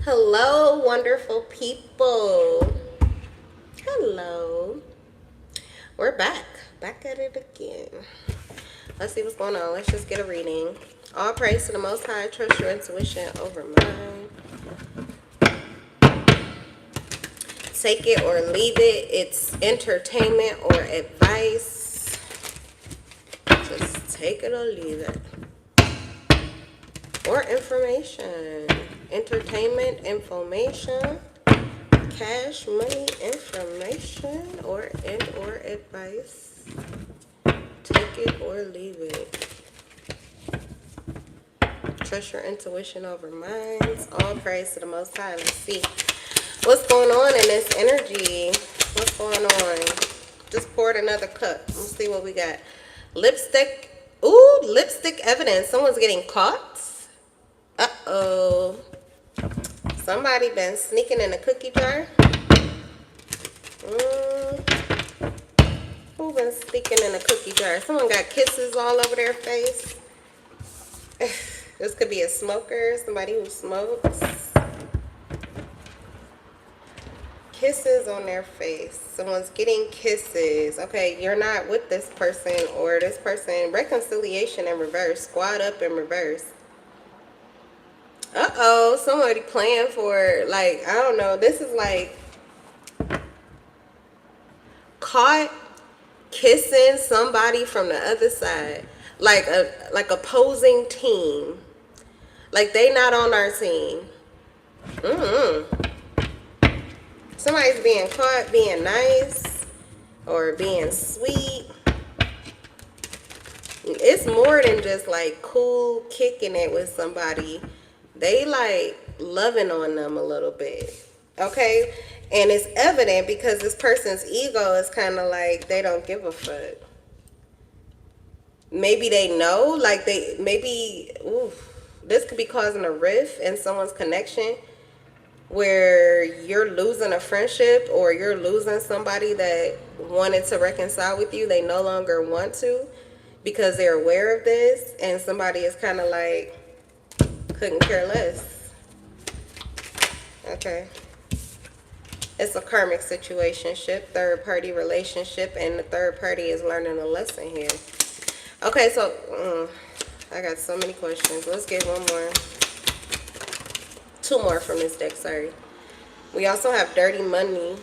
Hello, wonderful people. Hello. We're back at it again. Let's see what's going on. Let's just get a reading. All praise to the Most High. Trust your intuition over mine. Take it or leave it. It's entertainment or advice. Just take it or leave it. Or information. Entertainment, information, cash, money, information, or advice. Take it or leave it. Trust your intuition over mine. All praise to the Most High. Let's see what's going on in this energy. What's going on? Just poured another cup. Let's see what we got. Lipstick. Ooh, lipstick evidence. Someone's getting caught. Uh-oh. Somebody been sneaking in a cookie jar. Who been sneaking in a cookie jar? Someone got kisses all over their face. This could be a smoker, somebody who smokes. Kisses on their face. Someone's getting kisses. Okay, you're not with this person or this person. Reconciliation in reverse. Squad up in reverse. Uh-oh, somebody playing for, like, I don't know. This is like caught kissing somebody from the other side. Like opposing team. Like they not on our team. Somebody's being caught being nice or being sweet. It's more than just like cool kicking it with somebody. They like loving on them a little bit. Okay? And it's evident because this person's ego is kind of like they don't give a fuck. Maybe they know, like this could be causing a rift in someone's connection where you're losing a friendship or you're losing somebody that wanted to reconcile with you. They no longer want to because they're aware of this, and somebody is kind of like couldn't care less. Okay. It's a karmic situationship, third party relationship, and the third party is learning a lesson here. Okay, so I got so many questions. Let's get one more. Two more from this deck, sorry. We also have dirty money.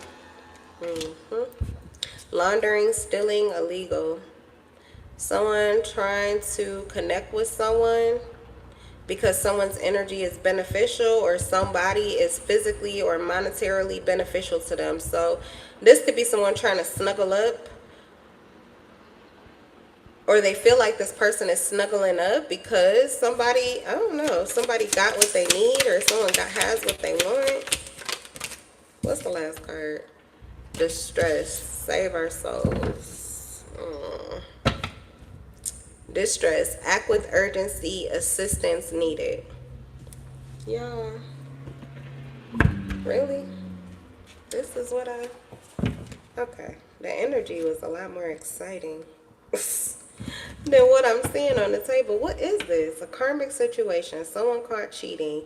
Laundering, stealing, illegal. Someone trying to connect with someone because someone's energy is beneficial or somebody is physically or monetarily beneficial to them. So this could be someone trying to snuggle up, or they feel like this person is snuggling up because somebody, I don't know, somebody got what they need or someone has what they want. What's the last card? Distress. Save our souls. Distress. Act with urgency. Assistance needed. Yeah. Really? This is what okay. The energy was a lot more exciting than what I'm seeing on the table. What is this? A karmic situation. Someone caught cheating.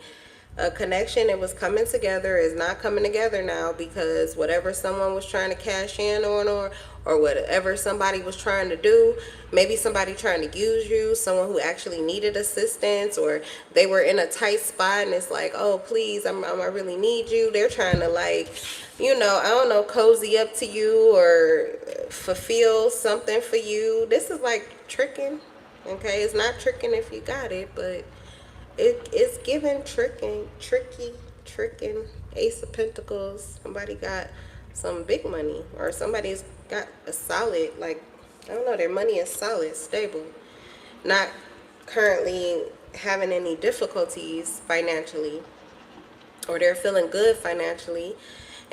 A connection that was coming together is not coming together now because whatever someone was trying to cash in on or whatever somebody was trying to do, maybe somebody trying to use you, someone who actually needed assistance, or they were in a tight spot and it's like, oh please, I really need you. They're trying to, like, you know, I don't know, cozy up to you or fulfill something for you. This is like tricking. Okay, it's not tricking if you got it, but it's giving tricking. Ace of Pentacles. Somebody got some big money, or somebody's got a solid, like, I don't know, their money is solid, stable, not currently having any difficulties financially, or they're feeling good financially,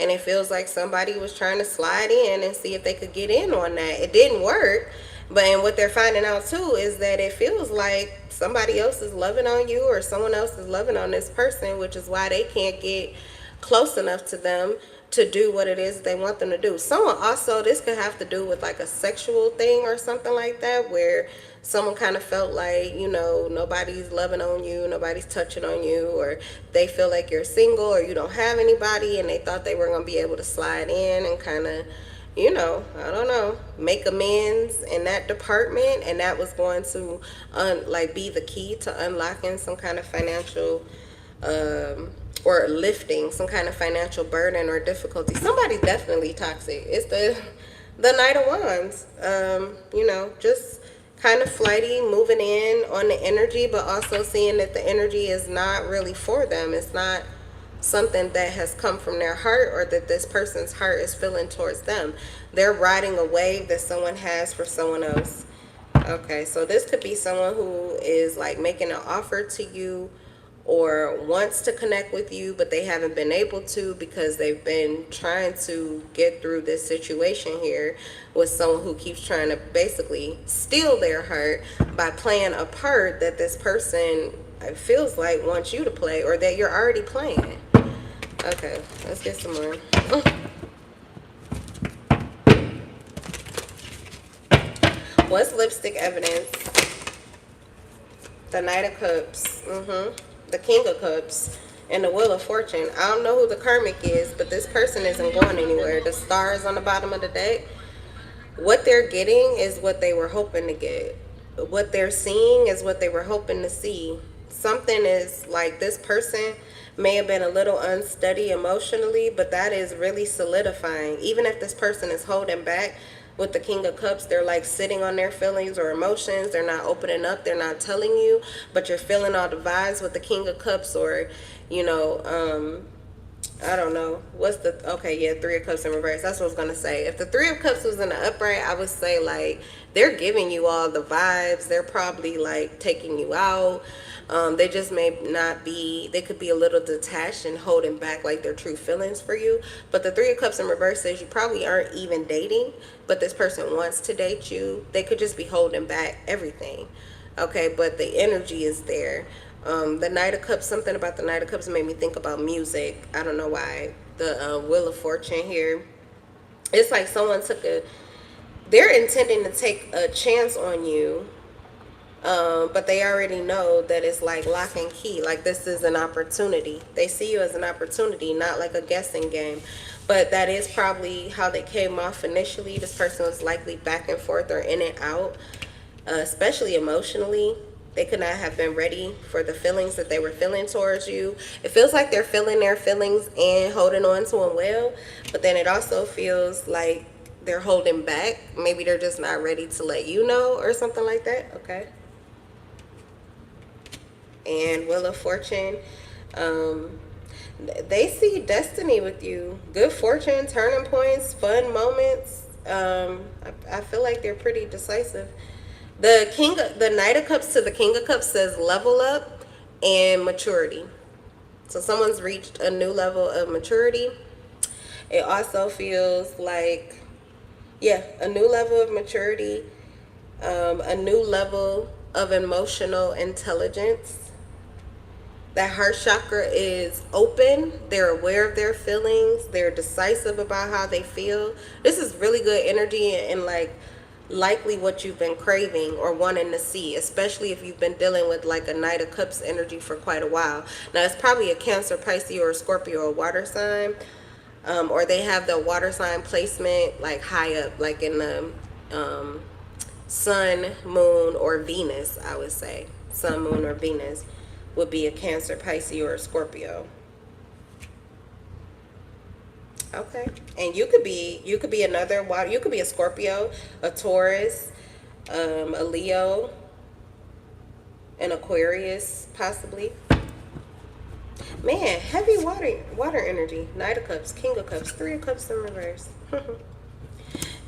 and it feels like somebody was trying to slide in and see if they could get in on that. It didn't work. But and what they're finding out too is that it feels like somebody else is loving on you or someone else is loving on this person, which is why they can't get close enough to them to do what it is they want them to do. Someone also, this could have to do with like a sexual thing or something like that, where someone kind of felt like, you know, nobody's loving on you, nobody's touching on you, or they feel like you're single or you don't have anybody, and they thought they were going to be able to slide in and kind of, you know, I don't know, make amends in that department, and that was going to like be the key to unlocking some kind of financial or lifting some kind of financial burden or difficulty. Somebody's definitely toxic. It's the Knight of Wands. You know, just kind of flighty, moving in on the energy, but also seeing that the energy is not really for them. It's not something that has come from their heart, or that this person's heart is feeling towards them. They're riding a wave that someone has for someone else. Okay, so this could be someone who is like making an offer to you or wants to connect with you, but they haven't been able to because they've been trying to get through this situation here with someone who keeps trying to basically steal their heart by playing a part that this person feels like wants you to play, or that you're already playing. Okay, let's get some more. What's lipstick evidence? The Knight of Cups. The King of Cups. And the Wheel of Fortune. I don't know who the karmic is, but this person isn't going anywhere. The stars on the bottom of the deck. What they're getting is what they were hoping to get. What they're seeing is what they were hoping to see. Something is like, this person may have been a little unsteady emotionally, but that is really solidifying. Even if this person is holding back with the King of Cups, they're like sitting on their feelings or emotions. They're not opening up. They're not telling you, but you're feeling all the vibes with the King of Cups, or, you know, I don't know. What's the, okay, yeah, Three of Cups in reverse. That's what I was going to say. If the Three of Cups was in the upright, I would say, like, they're giving you all the vibes. They're probably, like, taking you out. They just may not be, they could be a little detached and holding back, like, their true feelings for you. But the Three of Cups in reverse says you probably aren't even dating, but this person wants to date you. They could just be holding back everything. Okay, but the energy is there. The Knight of Cups, something about the Knight of Cups made me think about music. I don't know why. The Wheel of Fortune here. It's like someone they're intending to take a chance on you, but they already know that it's like lock and key. Like, this is an opportunity. They see you as an opportunity, not like a guessing game. But that is probably how they came off initially. This person was likely back and forth or in and out, especially emotionally. They could not have been ready for the feelings that they were feeling towards you. It feels like they're feeling their feelings and holding on to them well, but then it also feels like they're holding back. Maybe they're just not ready to let you know, or something like that. Okay. And Wheel of Fortune, they see destiny with you. Good fortune, turning points, fun moments. I feel like they're pretty decisive. The Knight of Cups to the King of Cups says level up and maturity. So someone's reached a new level of maturity. It also feels like, yeah, a new level of maturity, a new level of emotional intelligence. That heart chakra is open. They're aware of their feelings. They're decisive about how they feel. This is really good energy, and like, likely what you've been craving or wanting to see, especially if you've been dealing with like a Knight of Cups energy for quite a while. Now, it's probably a Cancer, Pisces, or a Scorpio, or water sign, or they have the water sign placement like high up, like in the Sun, Moon, or Venus. I would say Sun, Moon, or Venus would be a Cancer, Pisces, or a Scorpio. Okay. And you could be another water. You could be a Scorpio, a Taurus, a Leo, an Aquarius, possibly. Man, heavy water energy. Knight of Cups, King of Cups, Three of Cups in reverse.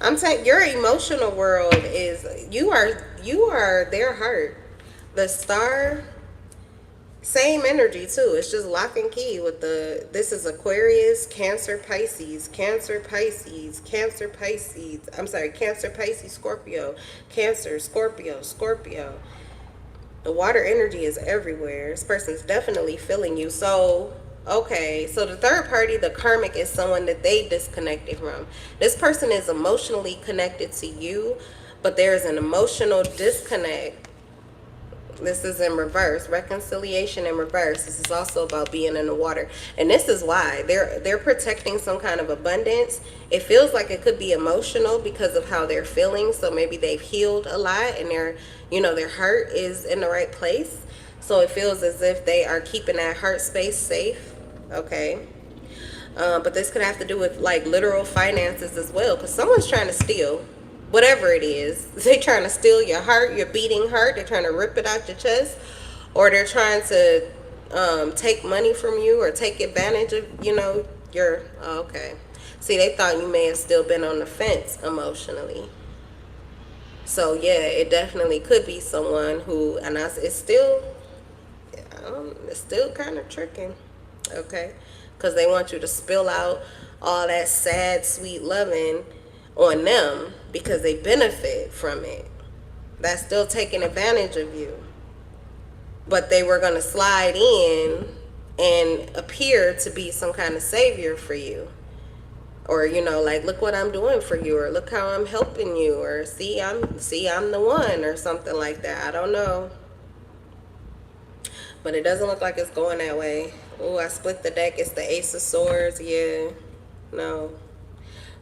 I'm saying your emotional world is, you are their heart. The Star, same energy too. It's just lock and key with this is Aquarius, Cancer, Pisces, Cancer, Pisces, Cancer, Pisces. I'm sorry, Cancer, Pisces, Scorpio, Cancer, Scorpio, Scorpio. The water energy is everywhere. This person's definitely feeling you. So Okay, so the third party, the karmic, is someone that they disconnected from. This person is emotionally connected to you, but there's an emotional disconnect. This is in reverse, reconciliation in reverse. This is also about being in the water, and this is why they're protecting some kind of abundance. It feels like it could be emotional because of how they're feeling. So maybe they've healed a lot, and their heart is in the right place. So it feels as if they are keeping that heart space safe. Okay. But this could have to do with like literal finances as well, because someone's trying to steal whatever it is. They're trying to steal your heart, your beating heart. They're trying to rip it out your chest, or they're trying to take money from you or take advantage of your. Okay. See, they thought you may have still been on the fence emotionally. So yeah, it definitely could be someone who, and it's still kind of tricking. Okay, because they want you to spill out all that sad, sweet loving on them because they benefit from it. That's still taking advantage of you. But they were going to slide in and appear to be some kind of savior for you. Or, like, look what I'm doing for you, or look how I'm helping you, or see I'm the one, or something like that. I don't know. But it doesn't look like it's going that way. Oh, I split the deck. It's the Ace of Swords. Yeah. No.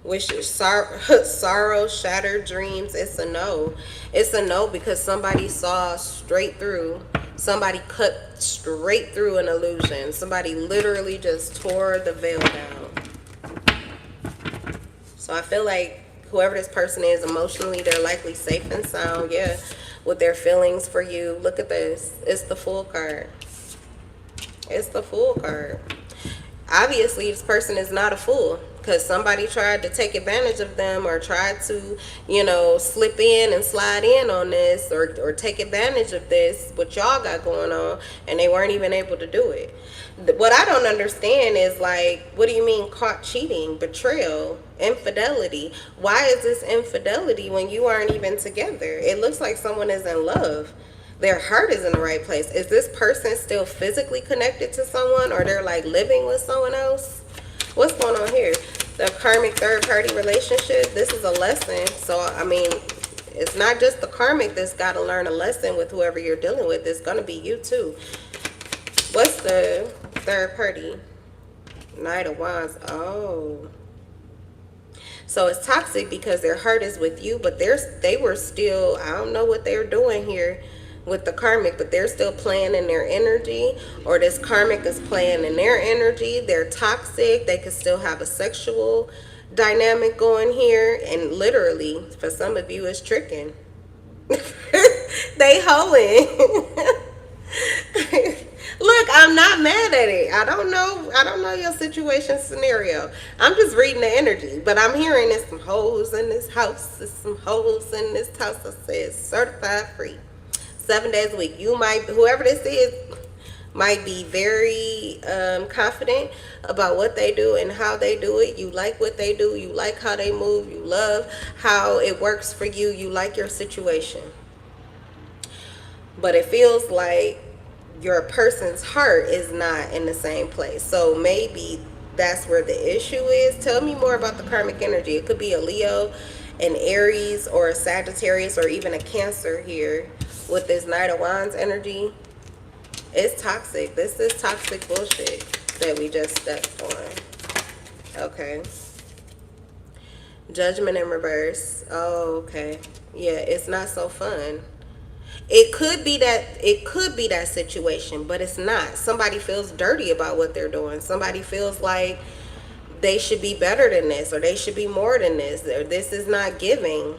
Wishes, sorrow, shattered dreams. It's a no. It's a no because somebody saw straight through. Somebody cut straight through an illusion. Somebody literally just tore the veil down. So I feel like whoever this person is emotionally, they're likely safe and sound. Yeah. With their feelings for you. Look at this. It's the Fool card. It's the Fool card. Obviously, this person is not a fool because somebody tried to take advantage of them or tried to, slip in and slide in on this or take advantage of this, what y'all got going on, and they weren't even able to do it. What I don't understand is, like, what do you mean caught cheating, betrayal, infidelity? Why is this infidelity when you aren't even together? It looks like someone is in love. Their heart is in the right place. Is this person still physically connected to someone, or they're like living with someone else? What's going on here? The karmic third party relationship. This is a lesson. So, I mean, it's not just the karmic that's got to learn a lesson with whoever you're dealing with. It's going to be you too. What's the third party? Knight of Wands. Oh. So it's toxic because their heart is with you, but they were still, I don't know what they're doing here with the karmic, but they're still playing in their energy, or this karmic is playing in their energy. They're toxic. They could still have a sexual dynamic going here, and literally for some of you it's tricking. They hoeing. Look, I'm not mad at it. I don't know your situation scenario. I'm just reading the energy, but I'm hearing there's some hoes in this house. There's some hoes in this house. I said certified free. 7 days a week. You might, whoever this is, might be very confident about what they do and how they do it. You like what they do. You like how they move. You love how it works for you. You like your situation. But it feels like your person's heart is not in the same place. So maybe that's where the issue is. Tell me more about the karmic energy. It could be a Leo, an Aries, or a Sagittarius, or even a Cancer here with this Knight of Wands energy. It's toxic. This is toxic bullshit that we just stepped on. Okay. Judgment in reverse. Oh, okay. Yeah, it's not so fun. It could be that situation, but it's not. Somebody feels dirty about what they're doing. Somebody feels like they should be better than this, or they should be more than this, or this is not giving.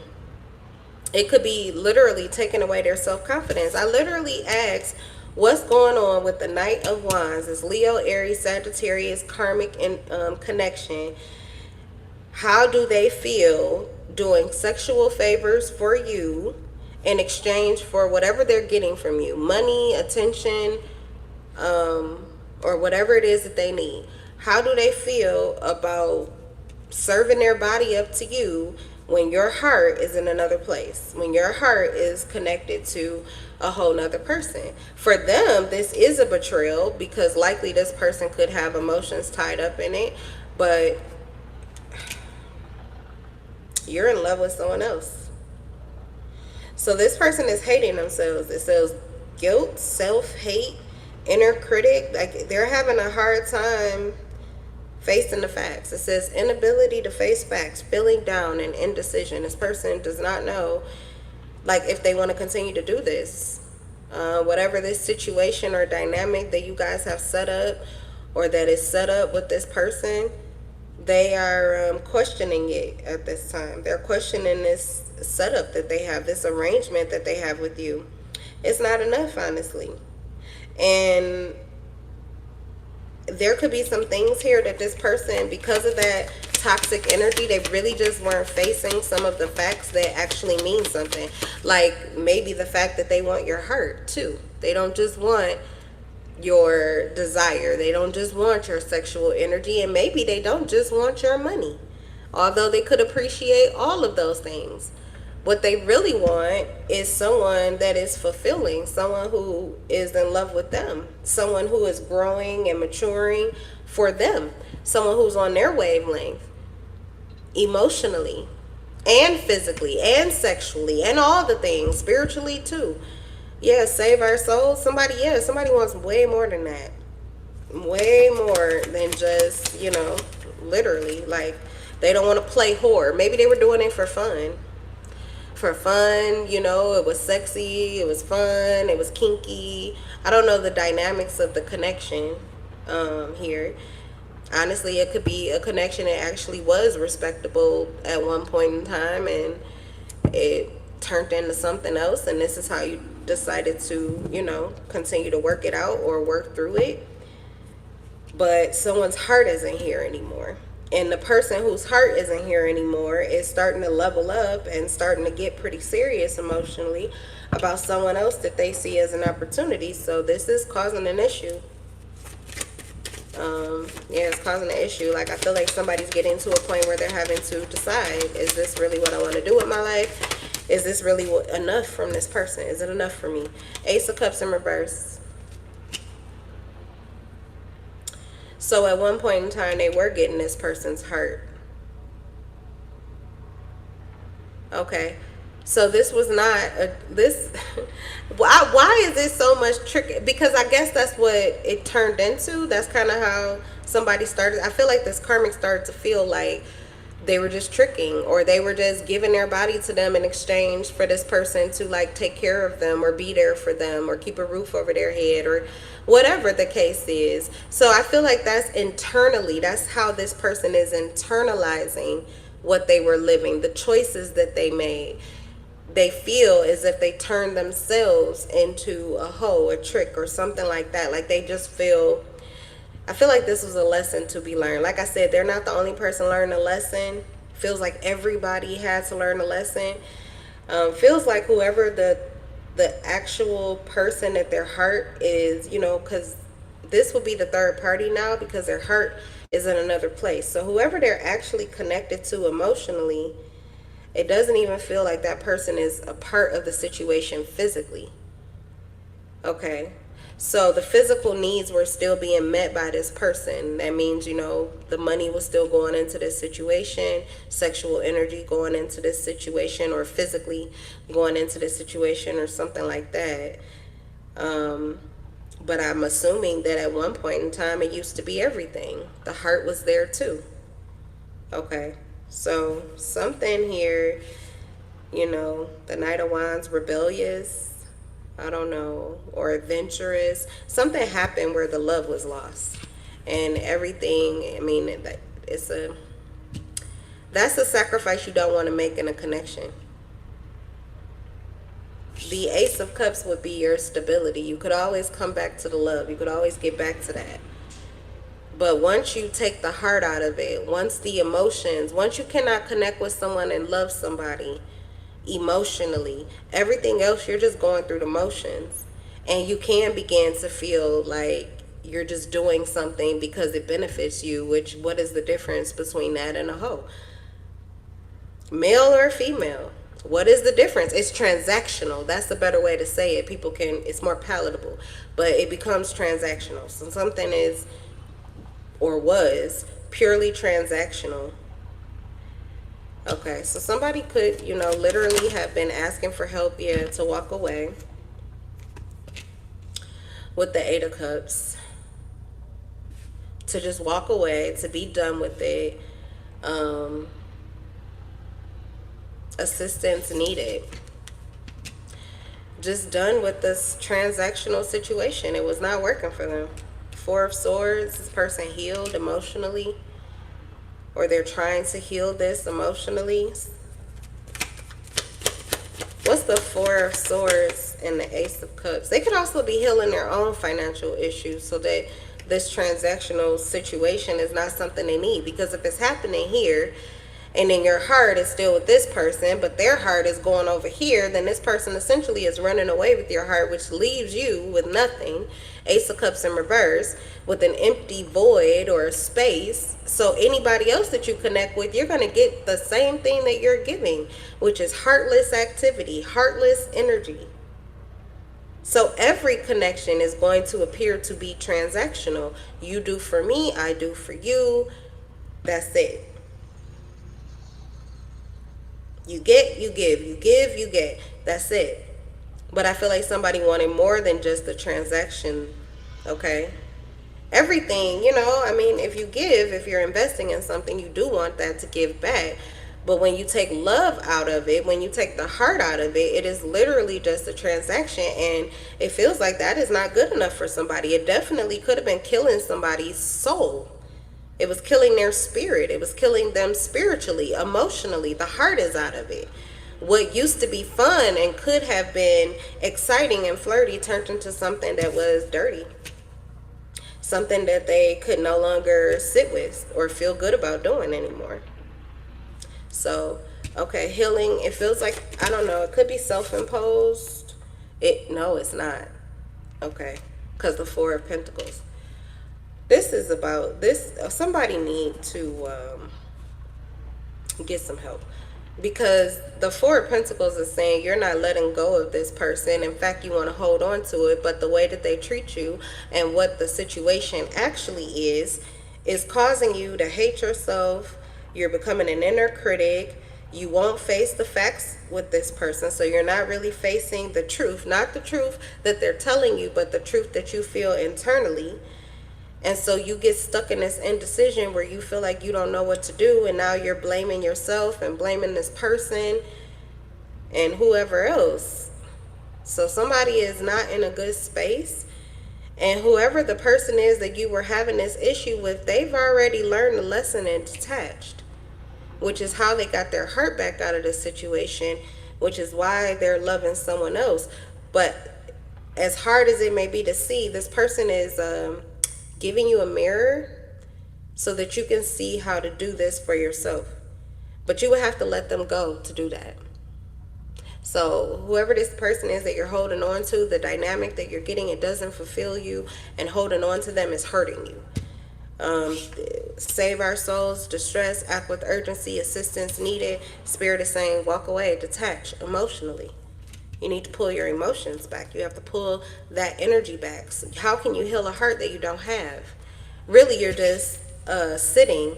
It could be literally taking away their self-confidence. I literally asked, what's going on with the Knight of Wands? It's Leo, Aries, Sagittarius, karmic connection. How do they feel doing sexual favors for you in exchange for whatever they're getting from you? Money, attention, or whatever it is that they need. How do they feel about serving their body up to you when your heart is in another place, when your heart is connected to a whole nother person. For them, this is a betrayal because likely this person could have emotions tied up in it, but you're in love with someone else. So this person is hating themselves. It says guilt, self-hate, inner critic. Like they're having a hard time facing the facts. It says inability to face facts, feeling down, and indecision. This person does not know, like, if they want to continue to do this. Whatever this situation or dynamic that you guys have set up or that is set up with this person, they are questioning it at this time. They're questioning this setup that they have, this arrangement that they have with you. It's not enough, honestly. And there could be some things here that this person, because of that toxic energy, they really just weren't facing some of the facts that actually mean something. Like maybe the fact that they want your heart too. They don't just want your desire. They don't just want your sexual energy, and maybe they don't just want your money. Although they could appreciate all of those things. What they really want is someone that is fulfilling, someone who is in love with them, someone who is growing and maturing for them, someone who's on their wavelength, emotionally and physically and sexually and all the things, spiritually too. Yeah, save our souls. Somebody wants way more than that. Way more than just, literally, like, they don't want to play whore. Maybe they were doing it for fun. It was sexy, it was fun, it was kinky. I don't know the dynamics of the connection here. Honestly, it could be a connection that actually was respectable at one point in time and it turned into something else, and this is how you decided to, continue to work it out or work through it. But someone's heart isn't here anymore. And the person whose heart isn't here anymore is starting to level up and starting to get pretty serious emotionally about someone else that they see as an opportunity. So this is causing an issue. It's causing an issue. Like, I feel like somebody's getting to a point where they're having to decide, is this really what I want to do with my life? Is this really enough from this person? Is it enough for me? Ace of Cups in reverse. So at one point in time, they were getting this person's heart. Okay. So this was not why is this so much trick? Because I guess that's what it turned into. That's kind of how somebody started. I feel like this karmic started to feel like they were just tricking, or they were just giving their body to them in exchange for this person to, like, take care of them or be there for them or keep a roof over their head or whatever the case is. So I feel like that's how this person is internalizing what they were living, the choices that they made. They feel as if they turned themselves into a hoe, a trick, or something like that. Like they just feel, I feel like this was a lesson to be learned. Like I said, they're not the only person learning a lesson. Feels like everybody had to learn a lesson. Feels like whoever the actual person at their heart is, because this will be the third party now because their heart is in another place. So whoever they're actually connected to emotionally, it doesn't even feel like that person is a part of the situation physically. Okay. So the physical needs were still being met by this person. That means, the money was still going into this situation, sexual energy going into this situation, or physically going into this situation or something like that. But I'm assuming that at one point in time, it used to be everything. The heart was there too. Okay. So something here, the Knight of Wands, rebellious, I don't know, or adventurous. Something happened where the love was lost. And everything, that's a sacrifice you don't want to make in a connection. The Ace of Cups would be your stability. You could always come back to the love. You could always get back to that. But once you take the heart out of it, once the emotions, once you cannot connect with someone and love somebody emotionally, everything else, you're just going through the motions. And you can begin to feel like you're just doing something because it benefits you, which, what is the difference between that and a hoe? Male or female? What is the difference? It's transactional. That's a better way to say it. People can, it's more palatable, but it becomes transactional. So something is or was purely transactional. Okay, so somebody could, literally have been asking for help, to walk away with the Eight of Cups. To just walk away, to be done with it. Assistance needed. Just done with this transactional situation. It was not working for them. Four of Swords, this person healed emotionally, or they're trying to heal this emotionally. What's the Four of Swords and the Ace of Cups? They could also be healing their own financial issues so that this transactional situation is not something they need. Because if it's happening here, and then your heart is still with this person, but their heart is going over here, then this person essentially is running away with your heart, which leaves you with nothing. Ace of Cups in reverse, with an empty void or a space. So anybody else that you connect with, you're going to get the same thing that you're giving, which is heartless activity, heartless energy. So every connection is going to appear to be transactional. You do for me, I do for you. That's it. You get, you give, you give, you get. That's it. But I feel like somebody wanted more than just the transaction, okay? Everything, if you give, if you're investing in something, you do want that to give back. But when you take love out of it, when you take the heart out of it, it is literally just a transaction. And it feels like that is not good enough for somebody. It definitely could have been killing somebody's soul. It was killing their spirit. It was killing them spiritually, emotionally. The heart is out of it. What used to be fun and could have been exciting and flirty turned into something that was dirty. Something that they could no longer sit with or feel good about doing anymore. So, okay, healing, it feels like, I don't know, it could be self-imposed. No, it's not. Okay, because the Four of Pentacles. This is about this. Somebody need to get some help, because the Four of Pentacles is saying you're not letting go of this person. In fact, you want to hold on to it, but the way that they treat you and what the situation actually is causing you to hate yourself. You're becoming an inner critic. You won't face the facts with this person, so you're not really facing the truth, not the truth that they're telling you, but the truth that you feel internally. And so you get stuck in this indecision where you feel like you don't know what to do, and now you're blaming yourself and blaming this person and whoever else. So somebody is not in a good space, and whoever the person is that you were having this issue with, they've already learned the lesson and detached, which is how they got their heart back out of this situation, which is why they're loving someone else. But as hard as it may be to see, this person is giving you a mirror so that you can see how to do this for yourself. But you would have to let them go to do that. So whoever this person is that you're holding on to, the dynamic that you're getting, it doesn't fulfill you, and holding on to them is hurting you. Save our souls, distress, act with urgency, assistance needed. Spirit is saying walk away, detach emotionally. You need to pull your emotions back. You have to pull that energy back. So how can you heal a heart that you don't have? Really, you're just sitting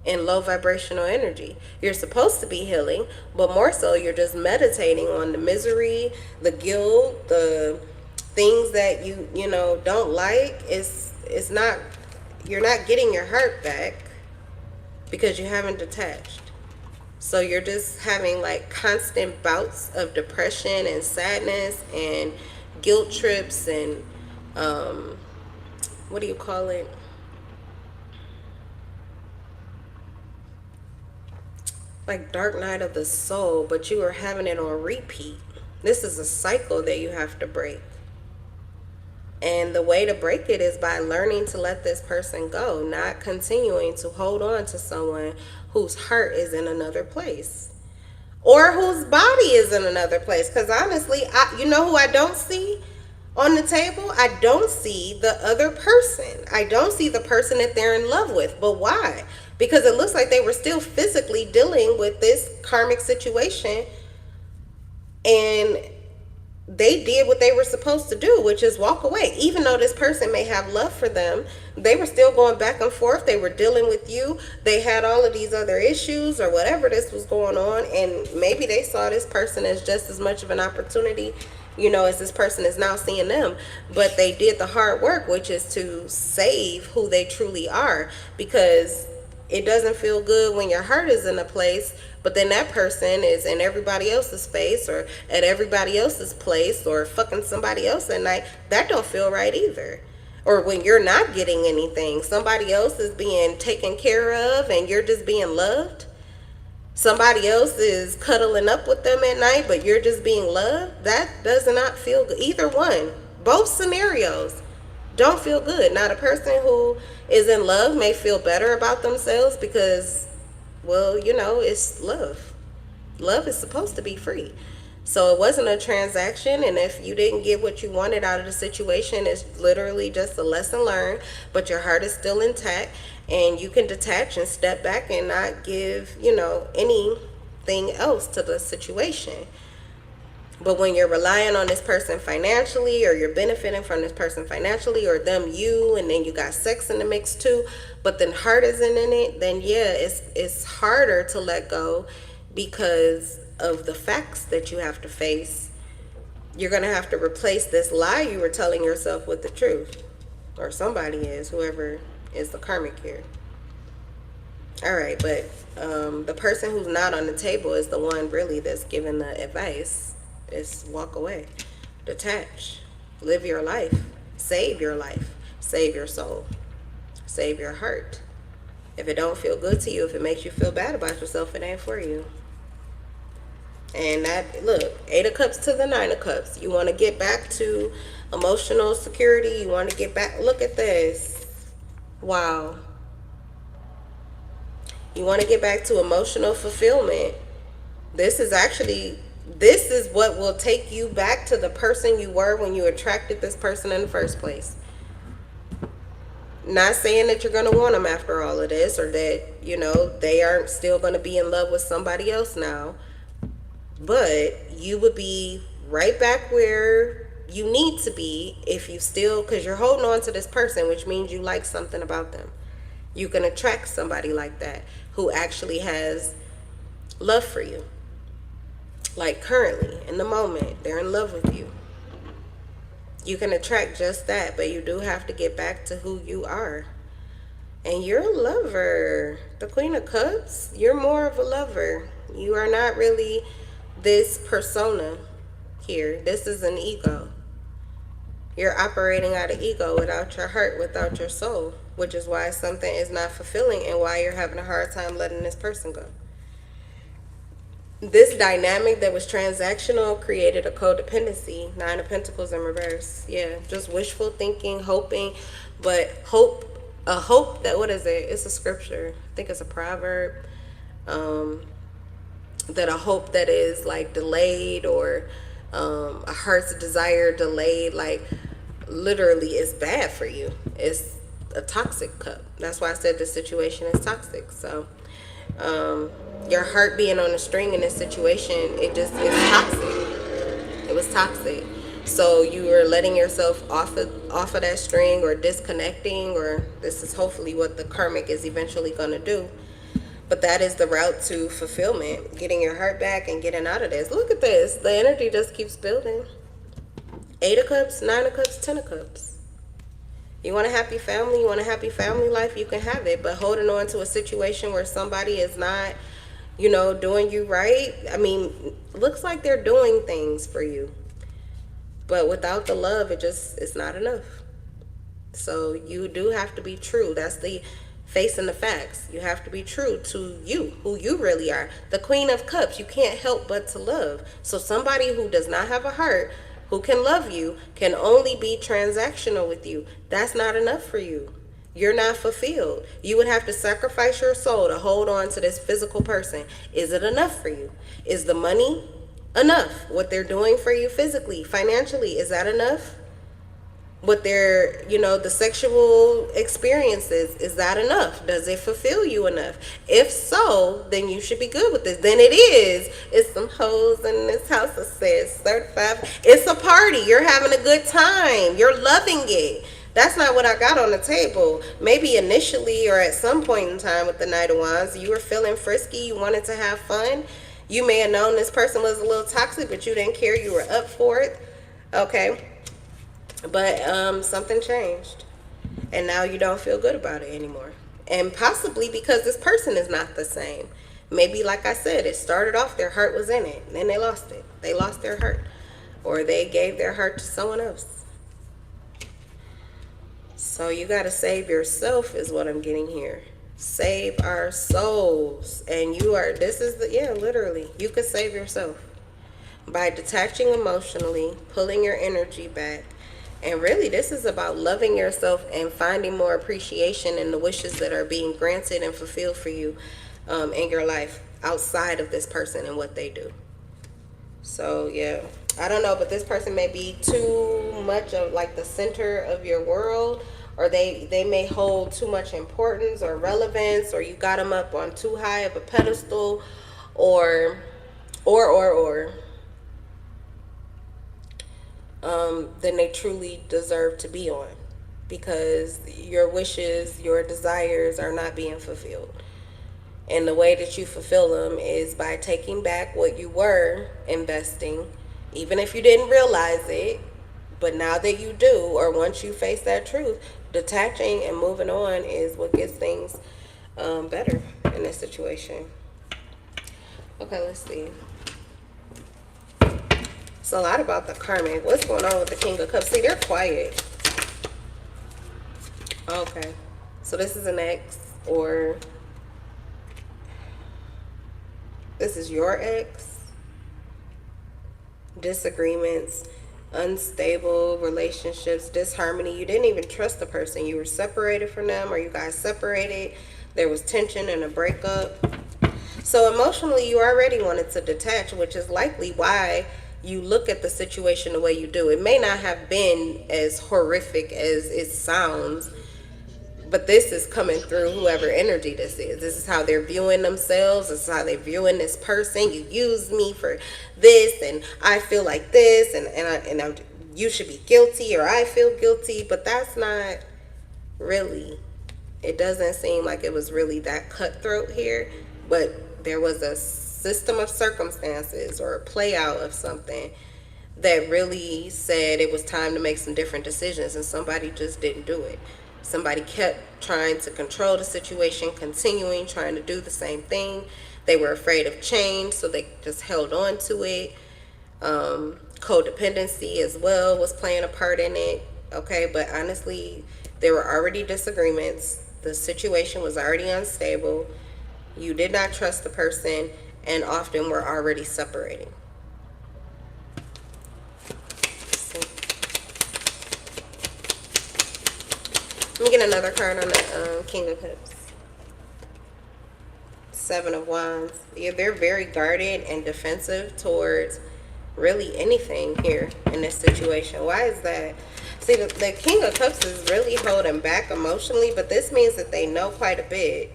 in low vibrational energy. You're supposed to be healing, but more so you're just meditating on the misery, the guilt, the things that you don't like. It's not, you're not getting your heart back because you haven't detached. So you're just having like constant bouts of depression and sadness and guilt trips and what do you call it? Like dark night of the soul, but you are having it on repeat. This is a cycle that you have to break. And the way to break it is by learning to let this person go, not continuing to hold on to someone whose heart is in another place or whose body is in another place. Because honestly, you know who I don't see On the table, I don't see the other person. I don't see the person that they're in love with. But why? Because it looks like they were still physically dealing with this karmic situation, and they did what they were supposed to do, which is walk away. Even though this person may have love for them, they were still going back and forth. They were dealing with you. They had all of these other issues or whatever this was going on. And maybe they saw this person as just as much of an opportunity, as this person is now seeing them. But they did the hard work, which is to save who they truly are, because it doesn't feel good when your heart is in a place, but then that person is in everybody else's space or at everybody else's place or fucking somebody else at night. That don't feel right either. Or when you're not getting anything, somebody else is being taken care of and you're just being loved. Somebody else is cuddling up with them at night, but you're just being loved. That does not feel good. Either one. Both scenarios don't feel good. Now, the person who is in love may feel better about themselves because, well, it's love. Love is supposed to be free. So it wasn't a transaction, and if you didn't get what you wanted out of the situation, it's literally just a lesson learned, but your heart is still intact, and you can detach and step back and not give, anything else to the situation. But when you're relying on this person financially, or you're benefiting from this person financially, or them you, and then you got sex in the mix too, but then heart isn't in it, then yeah, it's harder to let go because of the facts that you have to face. You're going to have to replace this lie you were telling yourself with the truth. Or somebody is, whoever is the karmic here. All right, but the person who's not on the table is the one really that's giving the advice. Is walk away, detach, live your life, save your life, save your soul, save your heart. If it don't feel good to you, if it makes you feel bad about yourself, it ain't for you. And that, look, 8 of Cups to the 9 of Cups. You want to get back to emotional security. You want to get back. Look at this. Wow. You want to get back to emotional fulfillment. This is what will take you back to the person you were when you attracted this person in the first place. Not saying that you're going to want them after all of this, or that, they aren't still going to be in love with somebody else now. But you would be right back where you need to be if you still, because you're holding on to this person, which means you like something about them. You can attract somebody like that who actually has love for you. Like currently, in the moment, they're in love with you. You can attract just that, but you do have to get back to who you are. And you're a lover. The Queen of Cups, you're more of a lover. You are not really this persona here. This is an ego. You're operating out of ego without your heart, without your soul, which is why something is not fulfilling and why you're having a hard time letting this person go. This dynamic that was transactional created a codependency. 9 of Pentacles in reverse. Yeah, just wishful thinking, hoping, but a hope that, what is it? It's a scripture. I think it's a proverb. That a hope that is like delayed, or a heart's desire delayed, like literally is bad for you. It's a toxic cup. That's why I said this situation is toxic. So your heart being on a string in this situation, it's toxic. It was toxic. So you were letting yourself off of that string, or disconnecting, or this is hopefully what the karmic is eventually going to do. But that is the route to fulfillment, getting your heart back and getting out of this. Look at this. The energy just keeps building. 8 of Cups, 9 of Cups, 10 of Cups. You want a happy family? You want a happy family life? You can have it. But holding on to a situation where somebody is not, doing you right. I mean, looks like they're doing things for you. But without the love, it's not enough. So you do have to be true. That's the facing the facts. You have to be true to you, who you really are. The Queen of Cups, you can't help but to love. So somebody who does not have a heart, who can love you, can only be transactional with you. That's not enough for you. You're not fulfilled. You would have to sacrifice your soul to hold on to this physical person. Is it enough for you? Is the money enough? What they're doing for you physically, financially, is that enough? with their, the sexual experiences. Is that enough? Does it fulfill you enough? If so, then you should be good with this. Then it is. It's some hoes in this house that says certified. It's a party. You're having a good time. You're loving it. That's not what I got on the table. Maybe initially or at some point in time with the Knight of Wands, you were feeling frisky. You wanted to have fun. You may have known this person was a little toxic, but you didn't care. You were up for it. Okay. But something changed, and now you don't feel good about it anymore. And possibly because this person is not the same. Maybe, like I said, it started off their heart was in it, and then they lost it. They lost their heart, or they gave their heart to someone else. So you got to save yourself is what I'm getting here. Save our souls. And this is literally, you could save yourself by detaching emotionally, pulling your energy back. And really, this is about loving yourself and finding more appreciation in the wishes that are being granted and fulfilled for you in your life outside of this person and what they do. So, yeah, I don't know, but this person may be too much of like the center of your world, or they may hold too much importance or relevance, or you got them up on too high of a pedestal, or than they truly deserve to be on, because your wishes, your desires are not being fulfilled. And the way that you fulfill them is by taking back what you were investing, even if you didn't realize it. But now that you do, or once you face that truth, detaching and moving on is what gets things better in this situation. Okay, let's see. It's a lot about the karmic. What's going on with the King of Cups? See, they're quiet. Okay. So this is an ex, or this is your ex. Disagreements, unstable relationships, disharmony. You didn't even trust the person. You were separated from them, or you guys separated. There was tension and a breakup. So emotionally, you already wanted to detach, which is likely why you look at the situation the way you do. It may not have been as horrific as it sounds, but this is coming through whoever energy this is. This is how they're viewing themselves. This is how they're viewing this person. You use me for this, and I feel like this, and you should be guilty, or I feel guilty. But that's not really. It doesn't seem like it was really that cutthroat here, but there was a system of circumstances or a play out of something that really said it was time to make some different decisions, and somebody just didn't do it. Somebody kept trying to control the situation, continuing trying to do the same thing. They were afraid of change, so they just held on to it. Codependency as well was playing a part in it. Okay, but honestly, there were already disagreements. The situation was already unstable. You did not trust the person, and often were already separating. Let me get another card on the King of Cups. Seven of Wands. Yeah, they're very guarded and defensive towards really anything here in this situation. Why is that? See, the King of Cups is really holding back emotionally, but this means that they know quite a bit.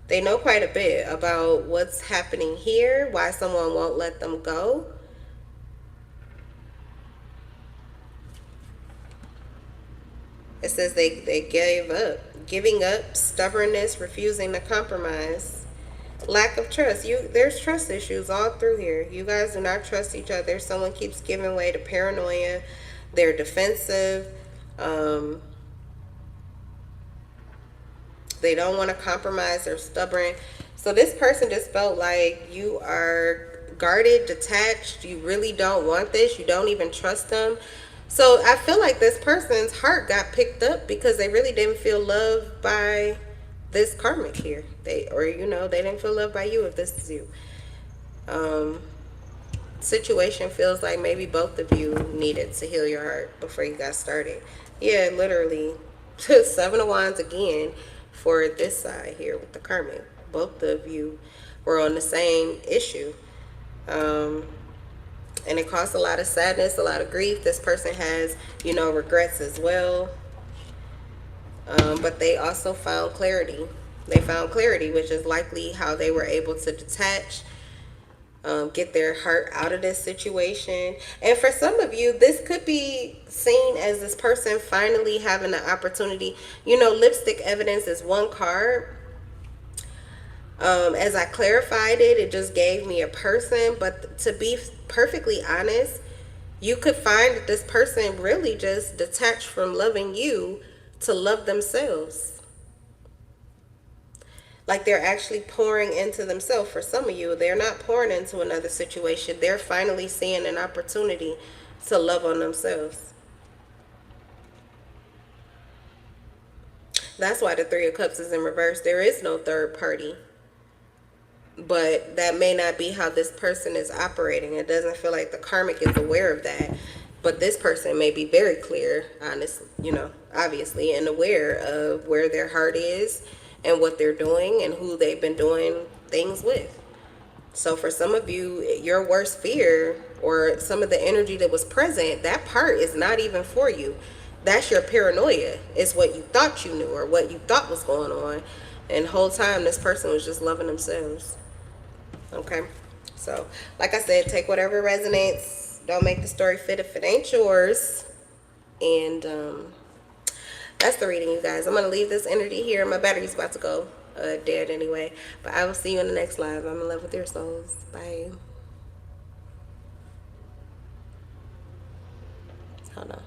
They know quite a bit about what's happening here, why someone won't let them go. It says they gave up. Giving up, stubbornness, refusing to compromise, lack of trust. There's trust issues all through here. You guys do not trust each other. Someone keeps giving way to paranoia. They're defensive. They don't want to compromise. They're stubborn. So this person just felt like you are guarded, detached. You really don't want this. You don't even trust them. So I feel like this person's heart got picked up because they really didn't feel loved by this karmic here. They didn't feel loved by you if this is you. Situation feels like maybe both of you needed to heal your heart before you got started. Yeah, literally. Seven of Wands again for this side here with the karmic. Both of you were on the same issue. And it caused a lot of sadness, a lot of grief. This person has, you know, regrets as well. But they also found clarity. They found clarity, which is likely how they were able to detach, get their heart out of this situation. And for some of you, this could be seen as this person finally having the opportunity. You know, lipstick evidence is one card. As I clarified it, it just gave me a person. But to be perfectly honest, you could find that this person really just detached from loving you to love themselves. Like they're actually pouring into themselves. For some of you, they're not pouring into another situation. They're finally seeing an opportunity to love on themselves. That's why the Three of Cups is in reverse. There is no third party. But that may not be how this person is operating. It doesn't feel like the karmic is aware of that. But this person may be very clear, honest, you know, obviously, and aware of where their heart is and what they're doing and who they've been doing things with. So for some of you, your worst fear or some of the energy that was present, that part is not even for you. That's your paranoia. It's what you thought you knew or what you thought was going on. And the whole time, this person was just loving themselves. Okay, so like I said, take whatever resonates. Don't make the story fit if it ain't yours. And that's the reading, you guys. I'm gonna leave this energy here. My battery's about to go dead anyway, but I will see you in the next live. I'm in love with your souls. Bye. Hold on.